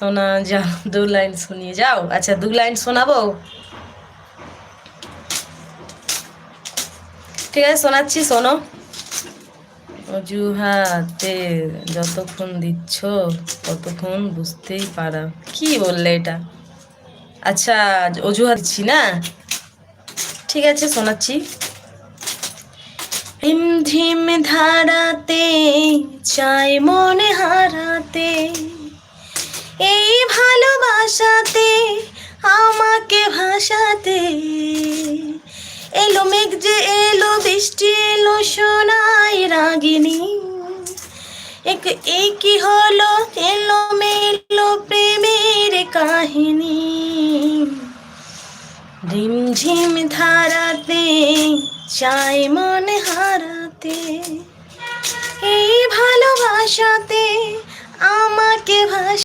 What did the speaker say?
শোনা যাও, 2 লাইন শুনিয়ে যাও। আচ্ছা 2 লাইন শোনাবো, ঠিক আছে শোনাচ্ছি, শোনো। অজুহাতে যতক্ষণ দিচ্ছ ততক্ষণ বুঝতেই পারা, কি বললে এটা? আচ্ছা অজুহাত দিচ্ছি না, ঠিক আছে শোনাচ্ছি। ঝিম ধারাতে চাই মনে হারাতে, এই ভালোবাসাতে আমাকে ভাসাতে। এলো মেঘ যে এলো, বৃষ্টি এলো, সোনাই রাগিনী। এই কি হলো, এলো মেলো প্রেমের কাহিনী। রিমঝিম ধারাতে চাই মনে হারাতে, এই ভালোবাসাতে আমাকে ভাস